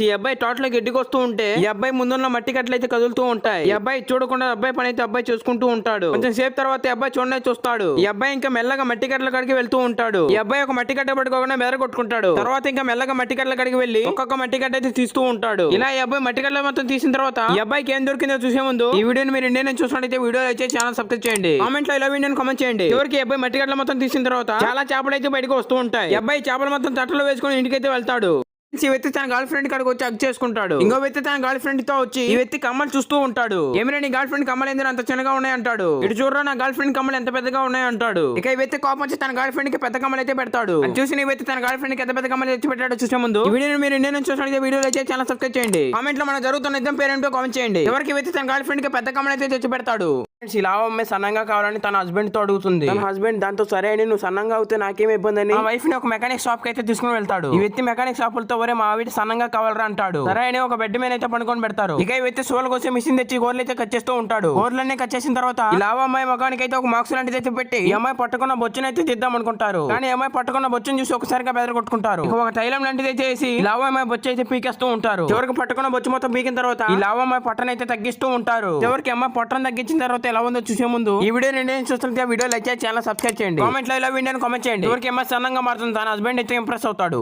ఈ అబ్బాయి తోటలో గడ్డికి వస్తూ ఉంటే ఈ అబ్బాయి ముందున్న మట్టి కట్టలు అయితే కదులుతూ ఉంటాయి. ఈ అబ్బాయి చూడకుండా అబ్బాయి పని అయితే అబ్బాయి చూసుకుంటూ ఉంటాడు. కొంచెం సేపు తర్వాత ఈ అబ్బాయి చూడనే చూస్తాడు. ఈ అబ్బాయి ఇంకా మెల్లగా మట్టి కట్టల కాడికి వెళ్తూ ఉంటాడు. ఈ అబ్బాయి ఒక మట్టి కట్ట పట్టుకోకుండా మెదర కొట్టుకుంటాడు. తర్వాత ఇంకా మెల్లగా మట్టి కట్టల కాడికి వెళ్లి ఒక్కొక్క మట్టి కట్ట అయితే తీస్తూ ఉంటాడు. ఇలా ఈ అబ్బాయి మట్టి కట్టల మొత్తం తీసిన తర్వాత ఈ అబ్బాయికి ఏం దొరికిందో చూసే ముందు ఈ వీడియోని మీరు ఇండియన్ చూసినట్లయితే వీడియో అయితే ఛానల్ సబ్స్క్రైబ్ చేయండి. కామెంట్ లో ఇలా వీడియోని కామెంట్ చేయండి. చివరికి ఈ అబ్బాయి మట్టి కట్టల మొత్తం తీసిన తర్వాత చాలా చేపలు అయితే బయటకు వస్తూ ఉంటాయి. ఈ అబ్బాయి చేపలు మొత్తం తట్టలో వేసుకుని ఇంటికైతే వెళ్తాడు. ఈ వ్యక్తి తన గర్ల్ ఫ్రెండ్ కాడికి వచ్చి హగ్ చేసుకుంటాడు. ఇంకో వ్యక్తి తన గర్ల్ ఫ్రెండ్ తో వచ్చి ఈ వ్యక్తి కమ్మలు చూస్తూ ఉంటాడు. ఏమైనా నీ గర్ల్ ఫ్రెండ్ కమ్మలు ఎందుకు అంత చిన్నగా ఉన్నాయి అంటాడు. ఇటు చూడరా నా గర్ల్ ఫ్రెండ్ కమ్మలు ఎంత పెద్దగా ఉన్నాయి అంటాడు. ఇక ఈ వ్యక్తి కోపం వచ్చి తన గర్ల్ ఫ్రెండ్ కి పెద్ద కమ్మలు అయితే పెడతాడు. అది చూసి ఈ వ్యక్తి తన గర్ల్ ఫ్రెండ్ కి ఎంత పెద్ద కమ్మలు తెచ్చి పెట్టాడు చూసే ముందు ఈ వీడియోని మీరు ఇండియన్ చూసినట్లయితే వీడియోలో అయితే ఛానల్ సబ్స్క్రైబ్ చేయండి. కామెంట్ లో మన జరుగుతున్న యుద్ధం పేరేంటో కామెంట్ చేయండి. ఎవరికి వ్యక్తి తన గర్ల్ ఫ్రెండ్ కి పెద్ద కమ్మలు అయితే తెచ్చి పెడతాడు. ఇలా అమ్మాయి సన్నంగా కావాలని తన హస్బెండ్ తో అడుగుతుంది. తన హస్బెండ్ దాంతో సరే అని నువ్వు సన్నంగా అవుతే నాకేం ఇబ్బంది అని వైఫ్ ని ఒక మెకానిక్ షాప్ కి అయితే తీసుకుని వెళ్తాడు. ఈ వ్యక్తి మెకానిక్ షాపులతో వరే మా ఆవిడ సన్నంగా కావాలరా అంటాడు. సరే అని ఒక బెడ్ మీద అయితే పడుకొని పెడతారు. ఇక ఈ వ్యక్తి సోల కోసం మిషన్ తెచ్చి గోర్లు అయితే కట్ చేస్తూ ఉంటాడు. గోర్లన్నీ కట్ చేసిన తర్వాత ఈ లావ అమ్మాయి మగానికి అయితే ఒక మాక్స్ లాంటిది అయితే పెట్టి ఈ అమ్మాయి పట్టుకున్న బొచ్చును అయితే తీద్దాం అనుకుంటారు. కానీ ఈ అమ్మాయి పట్టుకున్న బొచ్చును చూసి ఒకసారిగా బెదర కొట్టుకుంటారు. ఒక తైలం లాంటిది అయితే వేసి లావ అమ్మాయి బొచ్చు అయితే పీకేస్తూ ఉంటారు. చివరికి పట్టుకున్న బొచ్చు మొత్తం పీకిన తర్వాత ఈ లావ అమ్మాయి పట్టను అయితే తగ్గిస్తూ ఉంటారు. చివరికి అమ్మాయి పట్టను తగ్గించిన తర్వాత ఎలా ఉందో చూసే ముందు ఈ వీడియో నేను చూస్తుంటే వీడియో లైక్ చేసి ఛానల్ సబ్స్క్రైబ్ చేయండి. కామెంట్ లో ఇలా వీడియోని కామెంట్ చేయండి. ఎవరికి ఏమో సన్నంగా మారుతుంది తన హస్బెండ్ అయితే ఇంప్రెస్ అవుతాడు.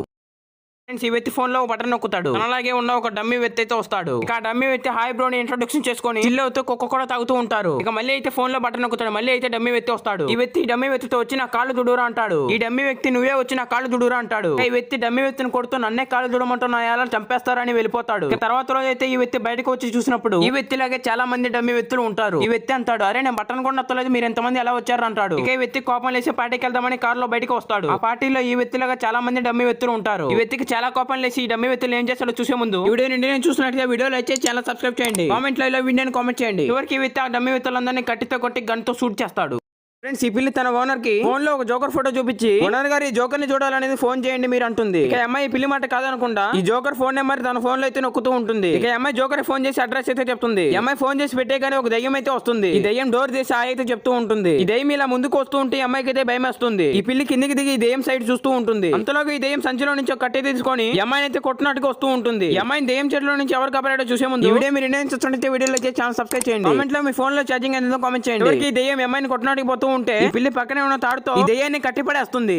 ఈ వ్యక్తి ఫోన్ లో బటన్ నొక్కుతాడు. అలాగే ఉన్న ఒక డమ్మీ వ్యక్తి అయితే వస్తాడు. ఇక ఆ డమ్మీ వ్యక్తి హాయ్ బ్రో ని ఇంట్రొడక్షన్ చేసుకొని చిల్ అవుతూ కుక్క కూడా తాగుతూ ఉంటారు. ఇక మళ్ళీ అయితే ఫోన్ లో బటన్ నొక్కుతాడు. మళ్ళీ అయితే డమ్మీ వ్యక్తి వస్తాడు. ఈ వ్యక్తి డమ్మీ వ్యక్తితో వచ్చి నా కాళ్ళు దుడురా అంటాడు. ఈ డమ్మీ వ్యక్తి నువ్వే వచ్చి నా కాళ్ళు దుడురా అంటాడు. ఈ వ్యక్తి డమ్మీ వ్యక్తిని కొడుతూ నన్నే కాళ్ళు దుడమంటూ నా ఎలా చంపేస్తారని వెళ్ళిపోతాడు. ఇక తర్వాత రోజు అయితే ఈ వ్యక్తి బయటకు వచ్చి చూసినప్పుడు ఈ వ్యక్తి లాగే చాలా మంది డమ్మీ వ్యక్తులు ఉంటారు. ఈ వ్యక్తి అంటాడు అరే నేను బటన్ కూడా నొత్తలేదు మీరు ఎంతమంది ఎలా వచ్చారు అంటాడు. ఇక ఈ వ్యక్తి కోపం లేసి పార్టీకి వెళ్దామని కార్ లో బయటకు వస్తాడు. ఆ పార్టీలో ఈ వ్యక్తి లాగా చాలా మంది డమ్మీ వ్యక్తులు ఉంటారు. ఈ వ్యక్తికి చాలా కోపం లేసి డమ్మీ వ్యక్తులు ఏం చేస్తాడో చూసే ముందు వీడియో నేను చూసినట్లయితే వీడియో లైక్ చేసి ఛానల్ సబ్స్క్రైబ్ చేయండి. కామెంట్ లో ఇలా వీడియోని కామెంట్ చేయండి. ఎవరికి ఈ వ్యక్తి ఆ డమ్మీ వ్యక్తులందరినీ కట్టితో కొట్టి గన్ తో షూట్ చేస్తాడు. ఫ్రెండ్స్ ఈ పిల్లి తన ఓనర్ కి ఫోన్ లో ఒక జోకర్ ఫోటో చూపించి ఓనర్ గారు ఈ జోకర్ ని చూడాలనేది ఫోన్ చేయండి మీరు అంటుంది. ఇక అమ్మాయి పిల్లి మాట కాదనకుండా ఈ జోకర్ ఫోన్ నెంబర్ తన ఫోన్ లో అయితే నొక్కుతూ ఉంటుంది. ఇక అమ్మాయి జోకర్ ఫోన్ చేసి అడ్రస్ అయితే చెప్తుంది. అమ్మాయి ఫోన్ చేసి పెట్టే కానీ ఒక దయ్యం అయితే వస్తుంది. ఈ దయ్యం డోర్ చేసి అయితే చెప్తూ ఉంటుంది. ఈ దయ్యం ఇలా ముందుకు వస్తూ ఉంటే అమ్మాయికి అయితే భయం వస్తుంది. ఈ పిల్లి కిందికి దిగి ఈ దయ్యం సైడ్ చూస్తూ ఉంటుంది. అంతలోకి ఈ దయ్యం సంచిలో నుంచి ఒక కట్టె తీసుకొని అమ్మాయిని అయితే కొట్టినట్టుగా వస్తూ ఉంటుంది. ఈ అమ్మాయిని దయ్యం చెట్లో నుంచి ఎవరు కాపాడాడో చూసే ముందు వీడియో మీరు ఇండియన్ చూస్తుంటే వీడియోలో ఛానల్ సబ్స్క్రైబ్ చేయండి. కామెంట్ లో మీ ఫోన్ లో ఛార్జింగ్ ఏందో కామెంట్ చేయండి. ఈ దయ్యం అమ్మాయిని కొట్టినట్టుకు పోతూ ఉంటే ఈ పిల్లి పక్కనే ఉన్న తాడుతో ఈ దయ్యాన్ని కట్టిపడేస్తుంది.